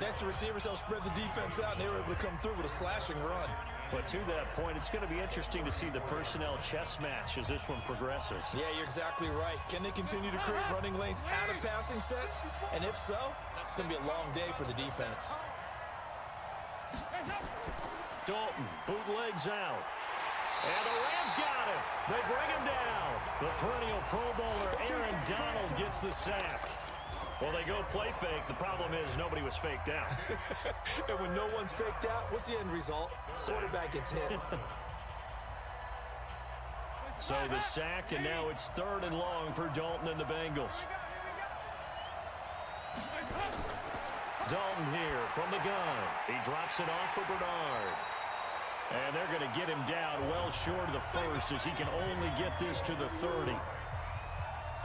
Next, the receivers helped spread the defense out, and they were able to come through with a slashing run. But to that point, it's going to be interesting to see the personnel chess match as this one progresses. Yeah, you're exactly right. Can they continue to create running lanes out of passing sets? And if so, it's going to be a long day for the defense. Dalton bootlegs out. And the Rams got him. They bring him down. The perennial Pro Bowler Aaron Donald gets the sack. Well, they go play fake. The problem is nobody was faked out. And when no one's faked out, what's the end result? Quarterback gets hit. So the sack, and now it's 3rd and long for Dalton and the Bengals. Dalton here from the gun. He drops it off for Bernard. And they're going to get him down well short of the first as he can only get this to the 30.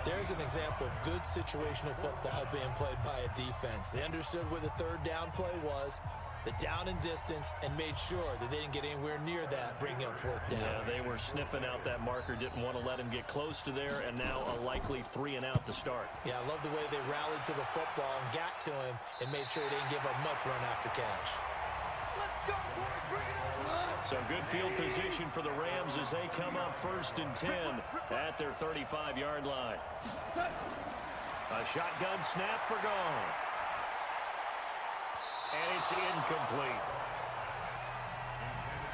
There's an example of good situational football being played by a defense. They understood where the 3rd down play was, the down and distance, and made sure that they didn't get anywhere near that, bringing up 4th down. Yeah, they were sniffing out that marker, didn't want to let him get close to there, and now a likely 3 and out to start. Yeah, I love the way they rallied to the football and got to him and made sure he didn't give up much run after catch. Let's go, boys, bring it on. So good field position for the Rams as they come up 1st and 10 at their 35-yard line. A shotgun snap for Goff. And it's incomplete.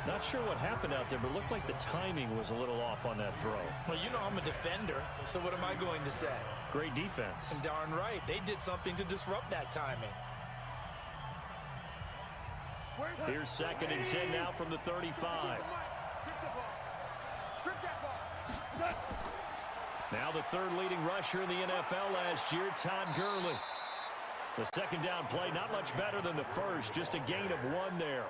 Not sure what happened out there, but it looked like the timing was a little off on that throw. Well, you know I'm a defender, so what am I going to say? Great defense. And darn right. They did something to disrupt that timing. Here's 2nd and 10 now from the 35. Now the 3rd leading rusher in the NFL last year, Todd Gurley. The 2nd down play, not much better than the first, just a gain of 1 there.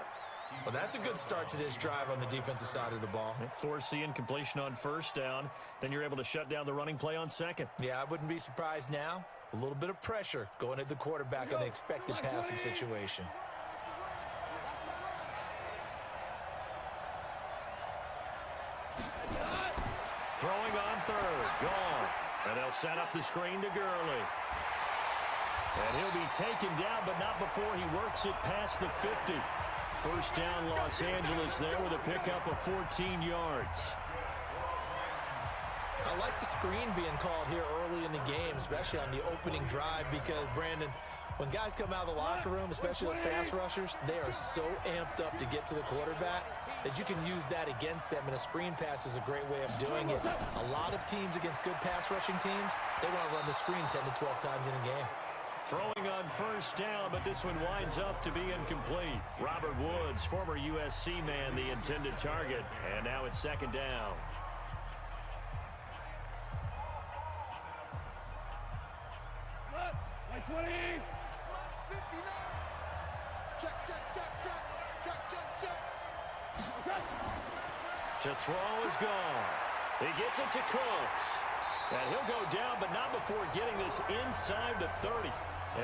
Well, that's a good start to this drive on the defensive side of the ball. Force the incompletion on 1st down, then you're able to shut down the running play on 2nd. Yeah, I wouldn't be surprised now. A little bit of pressure going at the quarterback on the expected passing situation. Throwing on 3rd, Goff. And they'll set up the screen to Gurley. And he'll be taken down, but not before he works it past the 50. 1st down, Los Angeles there with a pickup of 14 yards. I like the screen being called here early in the game, especially on the opening drive, because, Brandon, when guys come out of the locker room, especially those pass rushers, they are so amped up to get to the quarterback that you can use that against them, and a screen pass is a great way of doing it. A lot of teams against good pass rushing teams, they want to run the screen 10 to 12 times in a game. Throwing on 1st down, but this one winds up to be incomplete. Robert Woods, former USC man, the intended target, and now it's 2nd down. To throw is Goff. He gets it to Cooks. And he'll go down, but not before getting this inside the 30.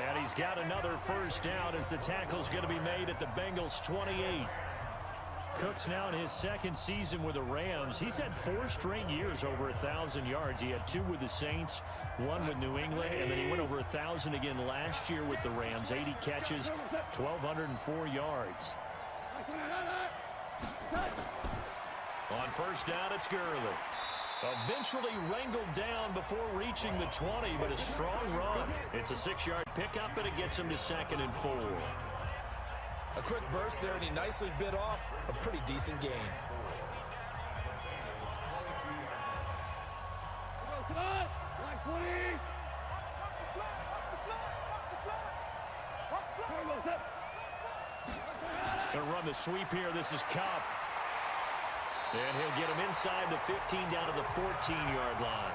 And he's got another 1st down as the tackle's going to be made at the Bengals' 28. Cooks now in his 2nd season with the Rams. He's had 4 straight years over 1,000 yards. He had 2 with the Saints, 1 with New England, and then he went over 1,000 again last year with the Rams. 80 catches, 1,204 yards. On 1st down, it's Gurley. Eventually wrangled down before reaching the 20, but a strong run. It's a 6-yard pickup, and it gets him to 2nd and 4. A quick burst there, and he nicely bit off a pretty decent gain. Gonna run the sweep here. This is Kupp. And he'll get him inside the 15 down to the 14-yard line.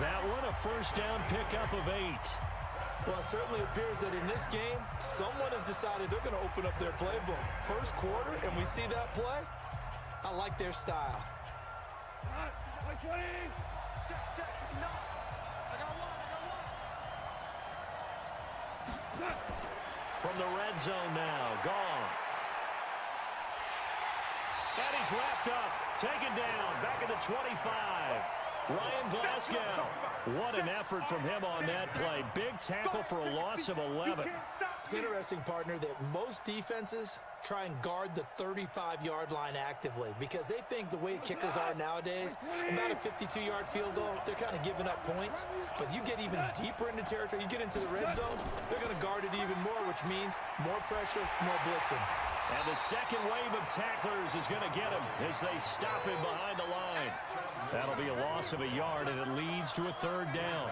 That one, a 1st down pickup of 8. Well, it certainly appears that in this game, someone has decided they're going to open up their playbook. 1st quarter, and we see that play. I like their style. From the red zone now, Goff. And he's wrapped up, taken down, back at the 25. Ryan Glasgow. What an effort from him on that play. Big tackle for a loss of 11. It's interesting, partner, that most defenses try and guard the 35-yard line actively because they think the way kickers are nowadays, about a 52-yard field goal, they're kind of giving up points. But you get even deeper into territory, you get into the red zone, they're going to guard it even more, which means more pressure, more blitzing. And the second wave of tacklers is going to get him as they stop him behind the line. That'll be a loss of a yard, and it leads to a third down.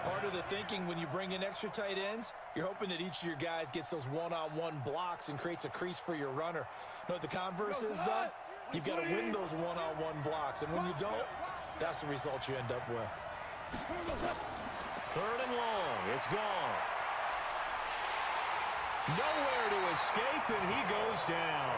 Part of the thinking when you bring in extra tight ends, you're hoping that each of your guys gets those one-on-one blocks and creates a crease for your runner. You know what the converse is, though? You've got to win those one-on-one blocks, and when you don't, that's the result you end up with. Third and long. It's gone. Nowhere to escape, and he goes down.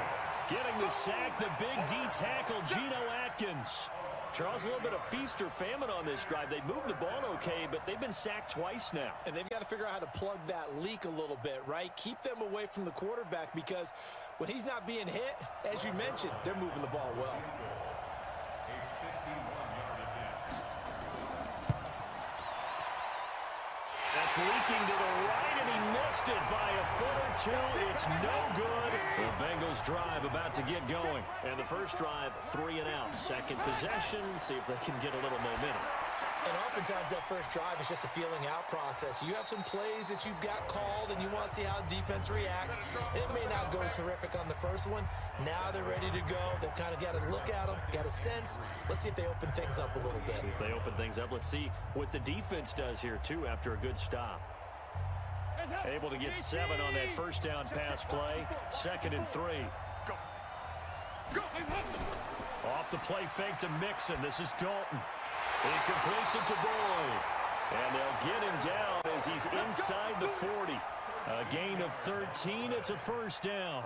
Getting the sack, the big D tackle, Geno Atkins. Charles, a little bit of feast or famine on this drive. They moved the ball okay, but they've been sacked twice now. And they've got to figure out how to plug that leak a little bit, right? Keep them away from the quarterback because when he's not being hit, as you mentioned, they're moving the ball well. That's leaking to the right, and he missed it by a foot or two. It's no good. The Bengals drive about to get going. And the first drive, 3 and out. Second possession, see if they can get a little momentum. And oftentimes that first drive is just a feeling out process. You have some plays that you've got called and you want to see how defense reacts. It may not go terrific on the first one. Now they're ready to go. They've kind of got to look at them, got a sense. Let's see if they open things up a little bit. See if they open things up. Let's see what the defense does here, too, after a good stop. Able to get 7 on that first down pass play. 2nd and 3. Off the play fake to Mixon. This is Dalton. He completes it to Boyd. And they'll get him down as he's inside the 40. A gain of 13. It's a first down.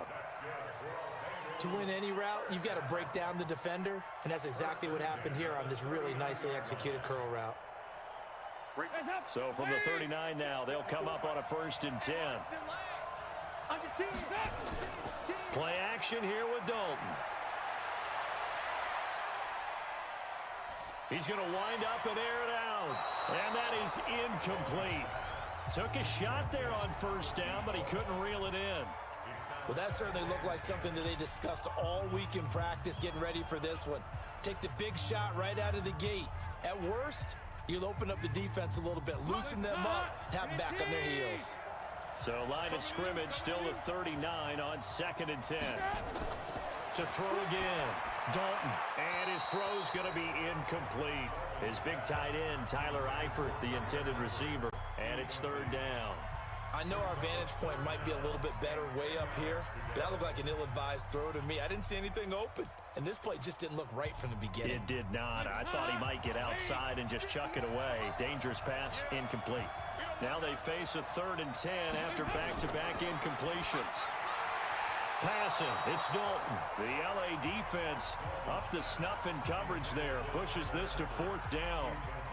To win any route, you've got to break down the defender. And that's exactly what happened here on this really nicely executed curl route. So from the 39 now, they'll come up on a 1st and 10. Play action here with Dalton. He's going to wind up and air it out. And that is incomplete. Took a shot there on 1st down, but he couldn't reel it in. Well, that certainly looked like something that they discussed all week in practice getting ready for this one. Take the big shot right out of the gate. At worst, you'll open up the defense a little bit, loosen them up, have them back on their heels. So line of scrimmage still to 39 on 2nd and 10. To throw again, Dalton. And his throw's going to be incomplete. His big tight end, Tyler Eifert, the intended receiver. And it's 3rd down. I know our vantage point might be a little bit better way up here, but that looked like an ill-advised throw to me. I didn't see anything open, and this play just didn't look right from the beginning. It did not. I thought he might get outside and just chuck it away. Dangerous pass, incomplete. Now they face a 3rd and 10 after back-to-back incompletions. Passing, it's Dalton. The LA defense up the snuff in coverage there. Pushes this to 4th down.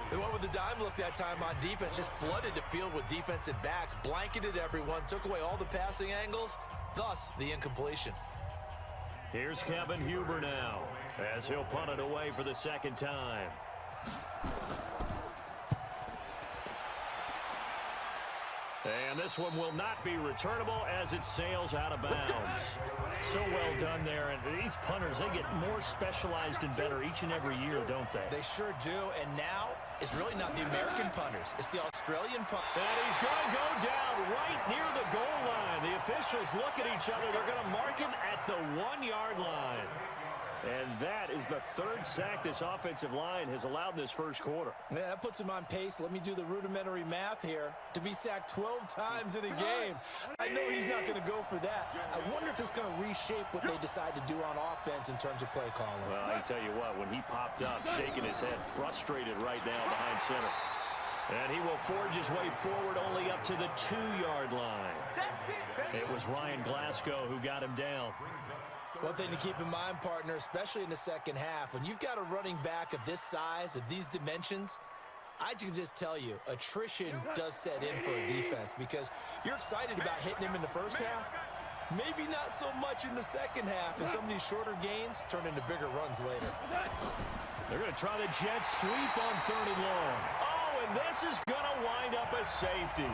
They went with the dime look that time on defense, just flooded the field with defensive backs, blanketed everyone, took away all the passing angles, thus the incompletion. Here's Kevin Huber now, as he'll punt it away for the 2nd time. And this one will not be returnable as it sails out of bounds. So well done there. And these punters, they get more specialized and better each and every year, don't they? They sure do. And now it's really not the American punters. It's the Australian punters. And he's going to go down right near the goal line. The officials look at each other. They're going to mark him at the 1-yard line. And that is the 3rd sack this offensive line has allowed in this first quarter. Yeah, that puts him on pace. Let me do the rudimentary math here. To be sacked 12 times in a game, I know he's not going to go for that. I wonder if it's going to reshape what they decide to do on offense in terms of play calling. Well, I can tell you what, when he popped up, shaking his head, frustrated right now behind center. And he will forge his way forward only up to the 2-yard line. It was Ryan Glasgow who got him down. One thing to keep in mind, partner, especially in the second half, when you've got a running back of this size, of these dimensions, I can just tell you, attrition does set in for a defense because you're excited about hitting him in the first half. Maybe not so much in the second half, and some of these shorter gains turn into bigger runs later. They're going to try the jet sweep on 3rd and long. Oh, and this is going to wind up a safety.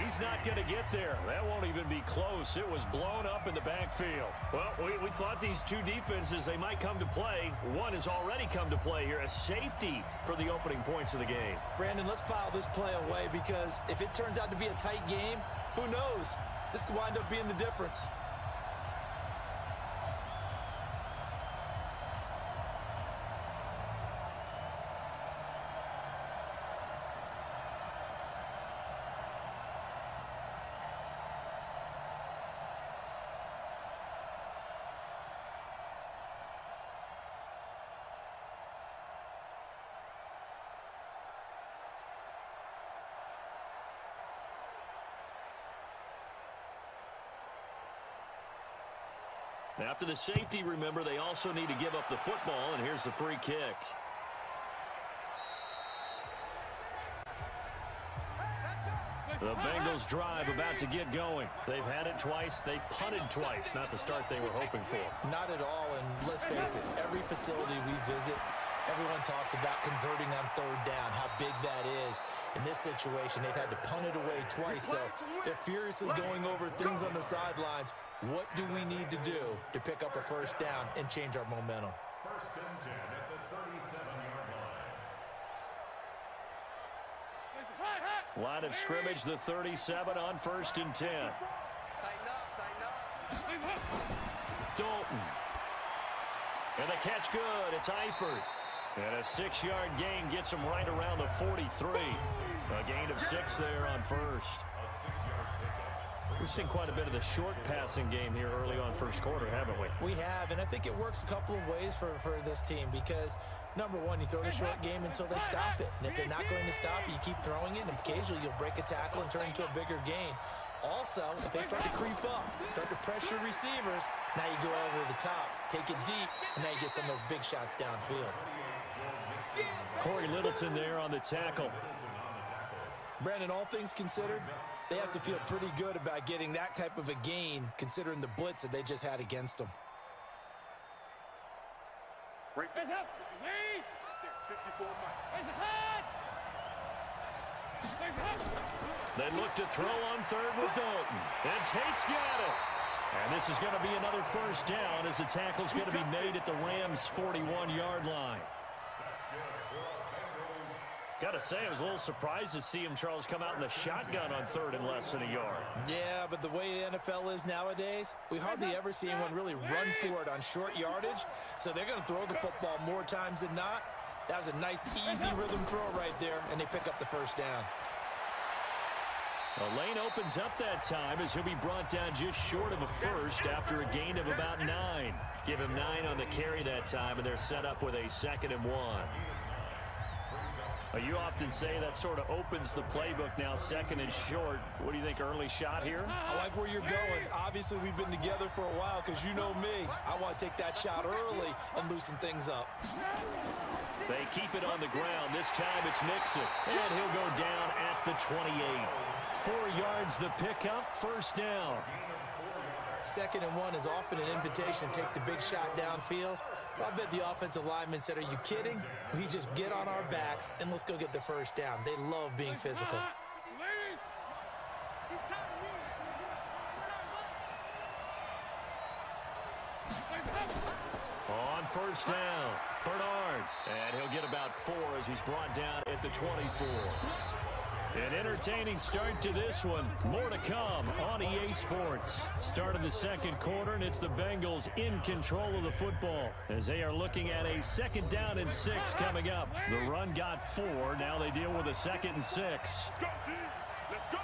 He's not going to get there. That won't even be close. It was blown up in the backfield. Well, we thought these two defenses, they might come to play. One has already come to play here. A safety for the opening points of the game. Brandon, let's file this play away because if it turns out to be a tight game, who knows? This could wind up being the difference. After the safety, remember, they also need to give up the football, and here's the free kick. The Bengals drive about to get going. They've had it twice. They've punted twice. Not the start they were hoping for. Not at all, and let's face it, every facility we visit, everyone talks about converting on third down, how big that is. In this situation, they've had to punt it away twice, so they're furiously going over things on the sidelines. What do we need to do to pick up a first down and change our momentum? First and 10 at the 37-yard line. Line of scrimmage, the 37 on first and 10. Tighten up. Dalton. And the catch good. It's Eifert. And a 6-yard gain gets him right around the 43. A gain of 6 there on first. We've seen quite a bit of the short passing game here early on first quarter, haven't we? We have, and I think it works a couple of ways for this team because, number one, you throw the short game until they stop it. And if they're not going to stop it, you keep throwing it, and occasionally you'll break a tackle and turn into a bigger gain. Also, if they start to creep up, start to pressure receivers, now you go over the top, take it deep, and now you get some of those big shots downfield. Corey Littleton there on the tackle. Brandon, all things considered, they have to feel pretty good about getting that type of a gain considering the blitz that they just had against them. Break it up. 54 They look to throw on third with Dalton. And Tate's got it. And this is going to be another first down as the tackle's going to be made at the Rams' 41-yard line. Got to say, I was a little surprised to see him, Charles, come out in the shotgun on third and less than a yard. Yeah, but the way the NFL is nowadays, we hardly ever see anyone really run for it on short yardage. So they're going to throw the football more times than not. That was a nice, easy rhythm throw right there, and they pick up the first down. The lane opens up that time as he'll be brought down just short of a first after a gain of about 9. Give him 9 on the carry that time, and they're set up with a 2nd and 1. You often say that sort of opens the playbook now, 2nd and short. What do you think, early shot here? I like where you're going. Obviously, we've been together for a while because you know me. I want to take that shot early and loosen things up. They keep it on the ground. This time it's Mixon. And he'll go down at the 28. 4 yards the pickup, first down. 2nd and 1 is often an invitation to take the big shot downfield. But I bet the offensive linemen said, are you kidding? We just get on our backs and let's go get the first down. They love being physical. On first down, Bernard. And he'll get about 4 as he's brought down at the 24. An entertaining start to this one. More to come on EA Sports. Start of the second quarter, and it's the Bengals in control of the football as they are looking at a 2nd down and 6 coming up. The run got 4. Now they deal with a 2nd and 6. Let's go.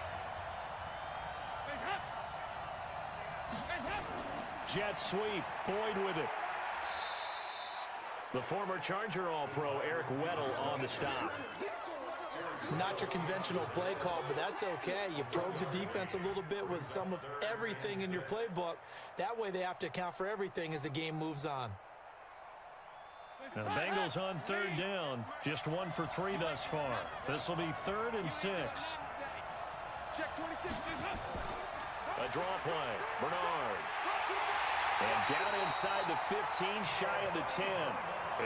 Jet sweep. Boyd with it. The former Charger All-Pro Eric Weddle on the stop. Not your conventional play call, but that's okay. You probe the defense a little bit with some of everything in your playbook. That way they have to account for everything as the game moves on. Now the Bengals on 3rd down. Just 1 for 3 thus far. This will be 3rd and 6. Check 26. A draw play. Bernard. And down inside the 15, shy of the 10.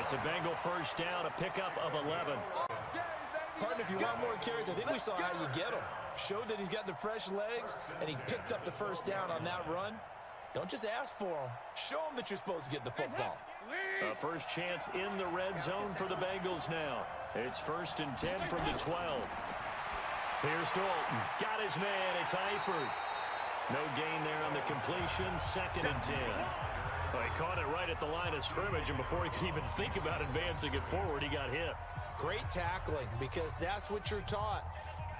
It's a Bengal first down, a pickup of 11. Partner, if you want more carries, I think we saw how you get them. Showed that he's got the fresh legs, and he picked up the first down on that run. Don't just ask for them. Show them that you're supposed to get the football. A first chance in the red zone for the Bengals now. It's 1st and 10 from the 12. Here's Dalton. Got his man. It's Eifert. No gain there on the completion. 2nd and 10. Well, he caught it right at the line of scrimmage, and before he could even think about advancing it forward, he got hit. Great tackling, because that's what you're taught.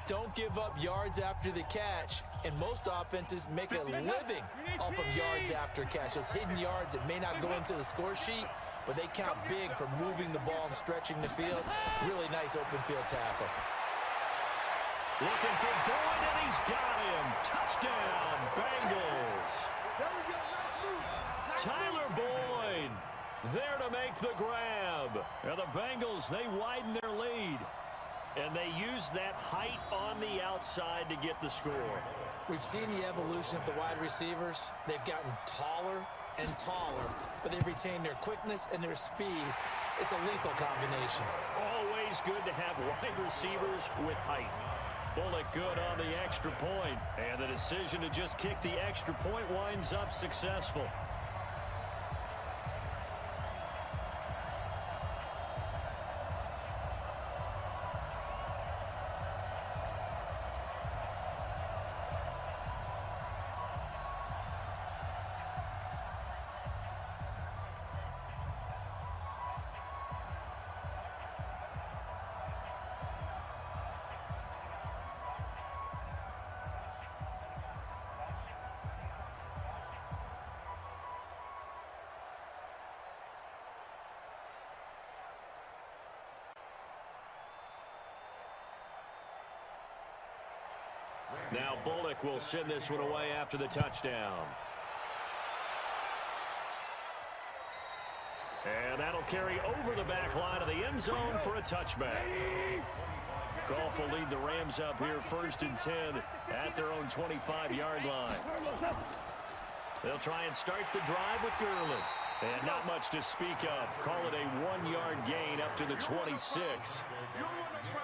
Don't give up yards after the catch, and most offenses make a living off of yards after catch. Those hidden yards that may not go into the score sheet, but they count big for moving the ball and stretching the field. Really nice open field tackle. Looking for Boyd, and he's got him. Touchdown, Bengals. Tyler Boyd there to make the grab. And the Bengals, they widen their lead. And they use that height on the outside to get the score. We've seen the evolution of the wide receivers. They've gotten taller and taller, but they've retained their quickness and their speed. It's a lethal combination. Always good to have wide receivers with height. Bullock good on the extra point. And the decision to just kick the extra point winds up successful. Now Bullock will send this one away after the touchdown. And that'll carry over the back line of the end zone for a touchback. Goff will lead the Rams up here 1st and 10 at their own 25-yard line. They'll try and start the drive with Gurley. And not much to speak of. Call it a 1-yard gain up to the 26.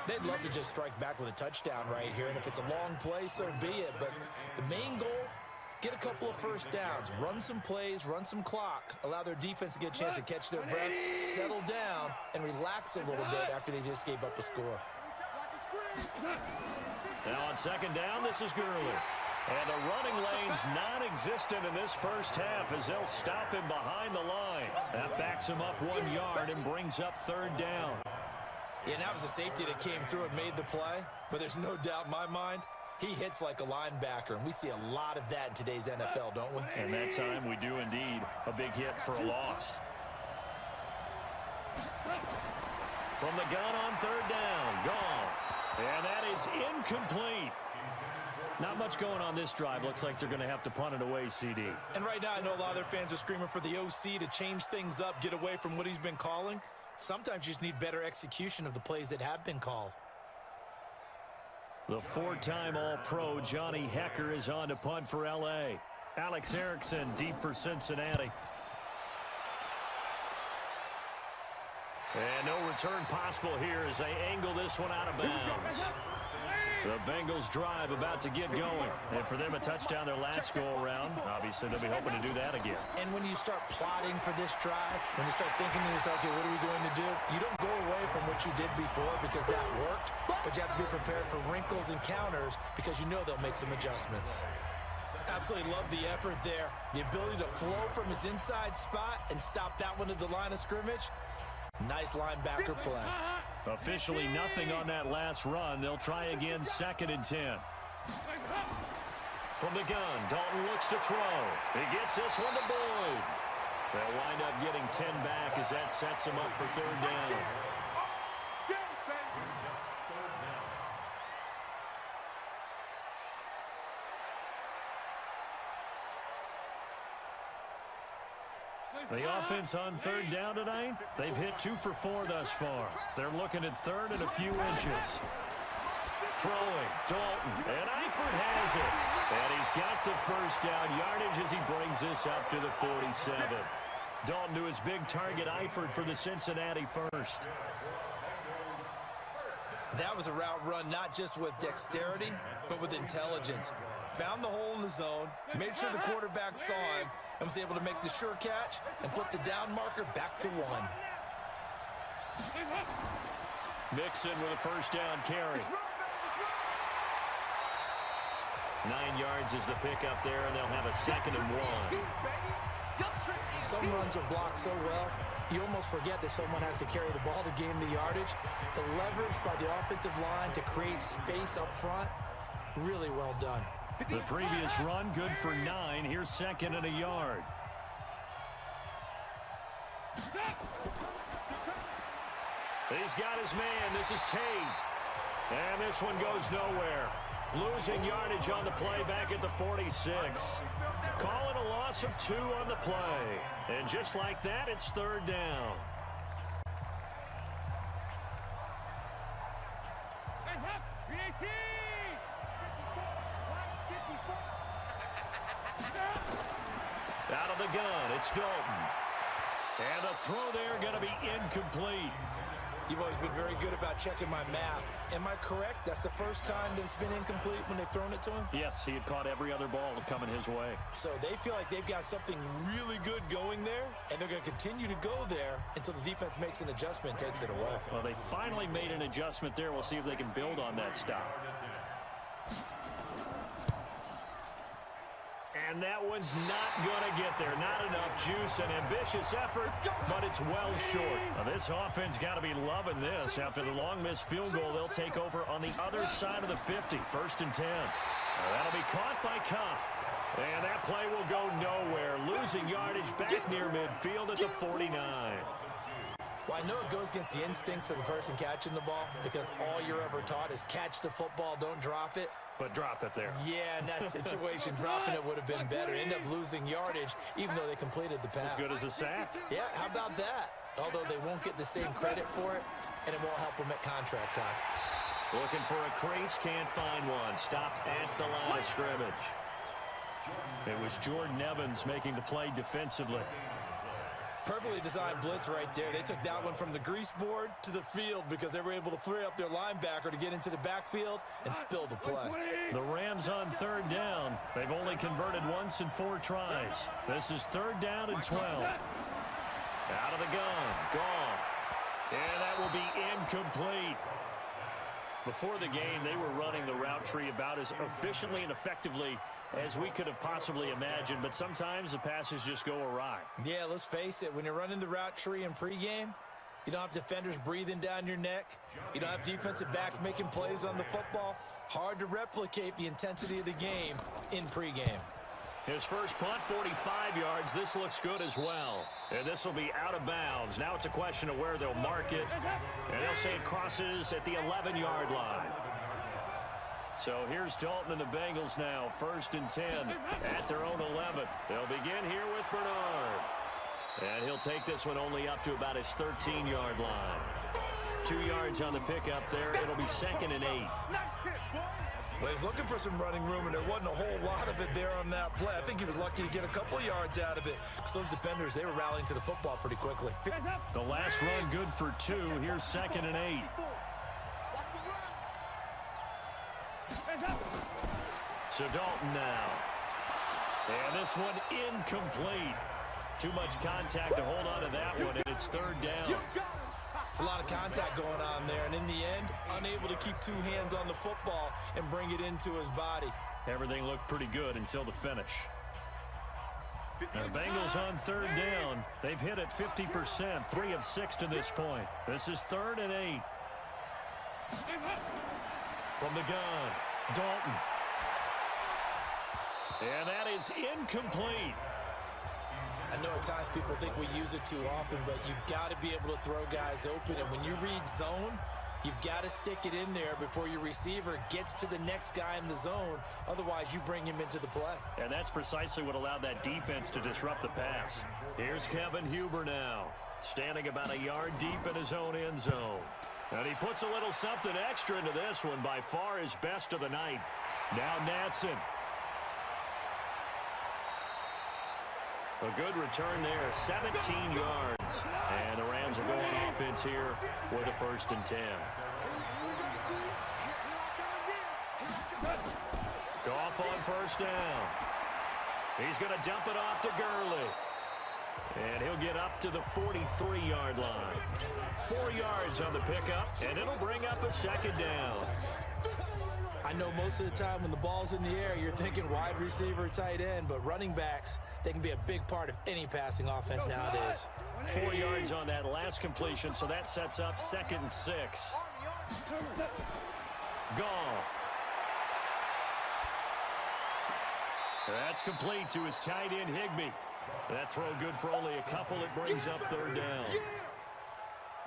They'd love to just strike back with a touchdown right here, and if it's a long play, so be it. But the main goal, get a couple of first downs, run some plays, run some clock, allow their defense to get a chance to catch their breath, settle down, and relax a little bit after they just gave up a score. Now on 2nd down, this is Gurley. And the running lane's non-existent in this first half as they'll stop him behind the line. That backs him up 1 yard and brings up 3rd down. Yeah, and that was a safety that came through and made the play. But there's no doubt in my mind, he hits like a linebacker. And we see a lot of that in today's NFL, don't we? And that time we do indeed. A big hit for a loss. From the gun on 3rd down, Goff. And that is incomplete. Not much going on this drive. Looks like they're going to have to punt it away, CD. And right now, I know a lot of their fans are screaming for the OC to change things up, get away from what he's been calling. Sometimes you just need better execution of the plays that have been called. The 4-time All-Pro Johnny Hecker is on to punt for L.A. Alex Erickson deep for Cincinnati. And no return possible here as they angle this one out of bounds. The Bengals drive about to get going. And for them, a touchdown their last go-around. Obviously, they'll be hoping to do that again. And when you start plotting for this drive, when you start thinking to yourself, okay, what are we going to do? You don't go away from what you did before because that worked, but you have to be prepared for wrinkles and counters because you know they'll make some adjustments. Absolutely love the effort there. The ability to flow from his inside spot and stop that one at the line of scrimmage. Nice linebacker play. Officially nothing on that last run. They'll try again 2nd and 10. From the gun, Dalton looks to throw. He gets this one to Boyd. They'll wind up getting 10 back as that sets him up for 3rd down. The offense on 3rd down tonight, they've hit 2 for 4 thus far. They're looking at 3rd and a few inches. Throwing, Dalton, and Eifert has it. And he's got the first down yardage as he brings this up to the 47. Dalton to his big target, Eifert, for the Cincinnati first. That was a route run not just with dexterity, but with intelligence. Found the hole in the zone, made sure the quarterback saw him, and was able to make the sure catch and flip the down marker back to 1. Mixon with a first down carry. 9 yards is the pickup there, and they'll have a 2nd and 1. Some runs are blocked so well, you almost forget that someone has to carry the ball to gain the yardage. The leverage by the offensive line to create space up front, really well done. The previous run, good for 9. Here's 2nd and a yard. He's got his man. This is Tate. And this one goes nowhere. Losing yardage on the play back at the 46. Call it a loss of 2 on the play. And just like that, it's 3rd down. Out of the gun, it's Dalton. And the throw there going to be incomplete. You've always been very good about checking my math. Am I correct? That's the first time that it's been incomplete when they've thrown it to him? Yes, he had caught every other ball coming his way. So they feel like they've got something really good going there, and they're going to continue to go there until the defense makes an adjustment and takes it away. Well, they finally made an adjustment there. We'll see if they can build on that stop. And that one's not going to get there. Not enough juice and ambitious effort, but it's well short. Now, this offense got to be loving this. After the long missed field goal, they'll take over on the other side of the 50, 1st and 10. Now, that'll be caught by Cobb. And that play will go nowhere. Losing yardage back near midfield at the 49. Well, I know it goes against the instincts of the person catching the ball because all you're ever taught is catch the football, don't drop it. But drop it there. Yeah, in that situation, dropping it would have been better. End up losing yardage, even though they completed the pass. As good as a sack. Yeah, how about that? Although they won't get the same credit for it, and it won't help them at contract time. Looking for a crease, can't find one. Stopped at the line of scrimmage. It was Jordan Evans making the play defensively. Perfectly designed blitz right there. They took that one from the grease board to the field because they were able to free up their linebacker to get into the backfield and spill the play. The Rams on 3rd down. They've only converted once in 4 tries. This is 3rd down and 12. Out of the gun. Goff. And that will be incomplete. Before the game, they were running the route tree about as efficiently and effectively as we could have possibly imagined, but sometimes the passes just go awry. Yeah, let's face it. When you're running the route tree in pregame, you don't have defenders breathing down your neck. You don't have defensive backs making plays on the football. Hard to replicate the intensity of the game in pregame. His first punt, 45 yards. This looks good as well. And this will be out of bounds. Now it's a question of where they'll mark it. And they'll say it crosses at the 11-yard line. So here's Dalton and the Bengals now. 1st and 10 at their own 11. They'll begin here with Bernard. And he'll take this one only up to about his 13-yard line. 2 yards on the pickup there. It'll be 2nd and 8. Well, he's looking for some running room, and there wasn't a whole lot of it there on that play. I think he was lucky to get a couple yards out of it because those defenders, they were rallying to the football pretty quickly. The last run good for 2. Here's 2nd and 8. So Dalton now. And this one incomplete. Too much contact to hold on to that one, and it's 3rd down. It's a lot of contact going on there, and in the end, unable to keep 2 hands on the football and bring it into his body. Everything looked pretty good until the finish. The Bengals on 3rd down. They've hit it 50%, 3 of 6 to this point. This is 3rd and 8. From the gun, Dalton. And that is incomplete. I know at times people think we use it too often, but you've got to be able to throw guys open. And when you read zone, you've got to stick it in there before your receiver gets to the next guy in the zone. Otherwise, you bring him into the play. And that's precisely what allowed that defense to disrupt the pass. Here's Kevin Huber now, standing about a yard deep in his own end zone. And he puts a little something extra into this one, by far his best of the night. Now Natson. A good return there, 17 yards. And the Rams will go on offense here with a 1st and 10. first down. He's going to dump it off to Gurley. And he'll get up to the 43-yard line. 4 yards on the pickup, and it'll bring up a second down. I know most of the time when the ball's in the air, you're thinking wide receiver, tight end, but running backs, they can be a big part of any passing offense nowadays. 4 yards on that last completion, so that sets up 2nd and 6. Goff. That's complete to his tight end, Higbee. That throw good for only a couple. It brings up 3rd down.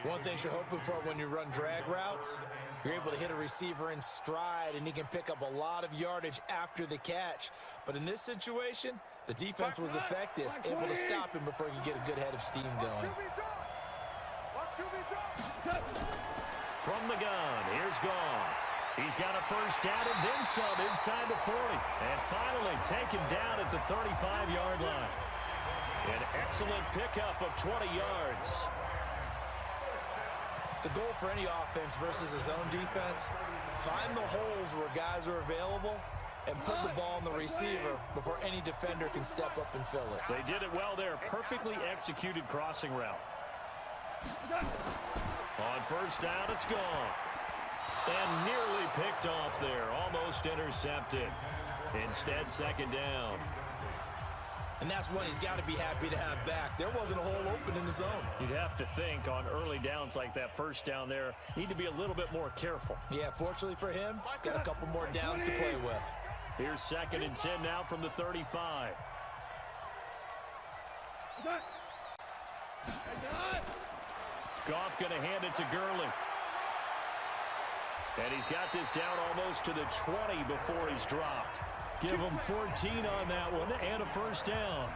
One thing you're hoping for when you run drag routes, you're able to hit a receiver in stride, and he can pick up a lot of yardage after the catch. But in this situation, the defense was effective, able to stop him before he could get a good head of steam going. From the gun, here's Goff. He's got a first down and then some inside the 40. And finally taken down at the 35-yard line. An excellent pickup of 20 yards. The goal for any offense versus his own defense, find the holes where guys are available and put the ball in the receiver before any defender can step up and fill it. They did it well there. Perfectly executed crossing route. On first down, it's gone. And nearly picked off there. Almost intercepted. Instead, 2nd down. And that's one he's got to be happy to have back. There wasn't a hole open in the zone. You'd have to think on early downs like that first down there, need to be a little bit more careful. Yeah, fortunately for him, got a couple more downs to play with. Here's 2nd and 10 now from the 35. Goff going to hand it to Gurley. And he's got this down almost to the 20 before he's dropped. Give him 14 on that one and a first down.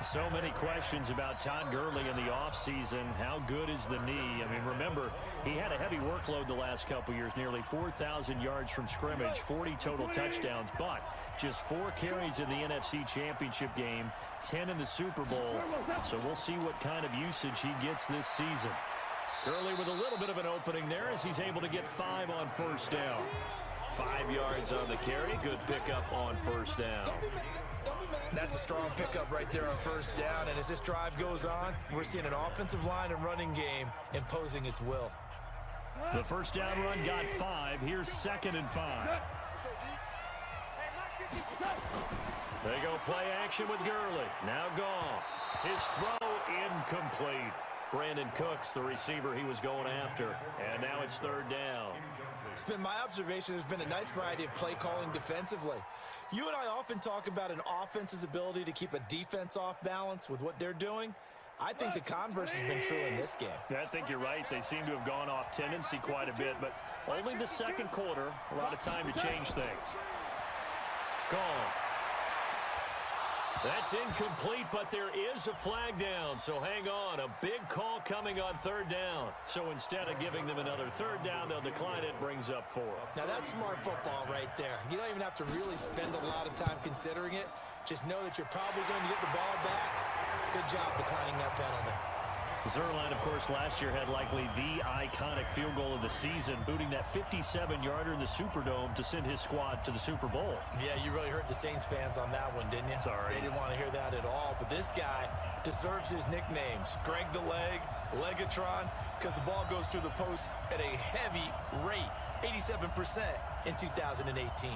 So many questions about Todd Gurley in the offseason. How good is the knee? I mean, remember, he had a heavy workload the last couple years, nearly 4,000 yards from scrimmage, 40 total touchdowns, but just 4 carries in the NFC Championship game, 10 in the Super Bowl. So we'll see what kind of usage he gets this season. Gurley with a little bit of an opening there as he's able to get 5 on first down. 5 yards on the carry. Good pickup on first down. That's a strong pickup right there on first down. And as this drive goes on, we're seeing an offensive line and running game imposing its will. The first down run got 5. Here's 2nd and 5. They go play action with Gurley. Now Goff. His throw incomplete. Brandon Cooks, the receiver he was going after. And now it's 3rd down. It's been my observation there's been a nice variety of play calling defensively. You and I often talk about an offense's ability to keep a defense off balance with what they're doing. I think the converse has been true in this game. I think you're right. They seem to have gone off tendency quite a bit, but only the 2nd quarter. A lot of time to change things. Gone. That's incomplete, but there is a flag down, so hang on. A big call coming on 3rd down. So instead of giving them another 3rd down, they'll decline it, brings up 4. Now that's smart football right there. You don't even have to really spend a lot of time considering it. Just know that you're probably going to get the ball back. Good job declining that penalty. Zuerlein, of course, last year had likely the iconic field goal of the season, booting that 57-yarder in the Superdome to send his squad to the Super Bowl. Yeah, you really hurt the Saints fans on that one, didn't you? Sorry. They didn't want to hear that at all. But this guy deserves his nicknames. Greg the Leg, Legatron, because the ball goes through the post at a heavy rate, 87% in 2018.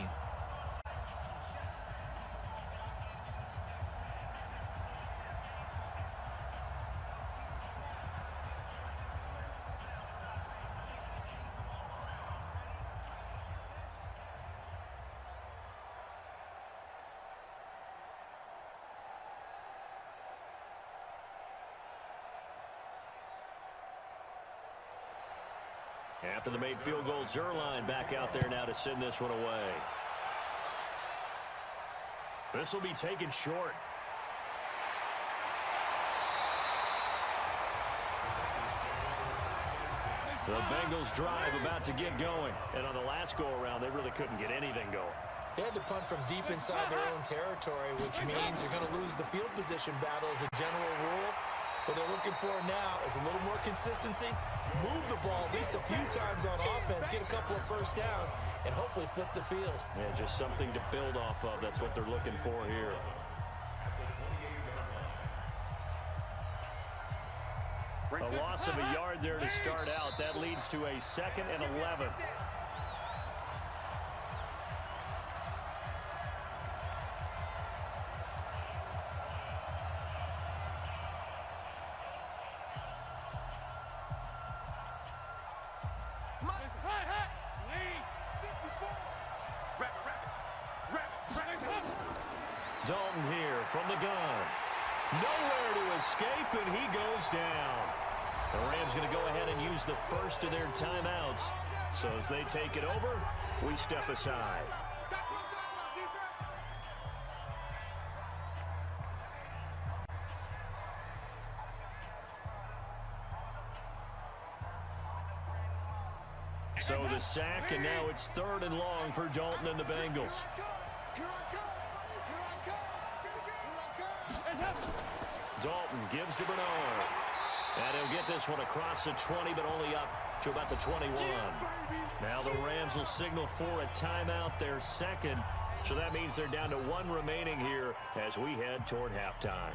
After the made field goal, Zuerlein back out there now to send this one away. This will be taken short. The Bengals drive about to get going. And on the last go-around, they really couldn't get anything going. They had to punt from deep inside their own territory, which means you're going to lose the field position battle as a general rule. What they're looking for now is a little more consistency, move the ball at least a few times on offense, get a couple of first downs, and hopefully flip the field. Yeah, just something to build off of. That's what they're looking for here. A loss of a yard there to start out. That leads to a 2nd and 11. Dalton here from the gun. Nowhere to escape, and he goes down. The Rams going to go ahead and use the first of their timeouts. So as they take it over, we step aside. So the sack, and now it's 3rd and long for Dalton and the Bengals. Dalton gives to Bernard. And he'll get this one across the 20, but only up to about the 21. Now the Rams will signal for a timeout, their 2nd. So that means they're down to 1 remaining here as we head toward halftime.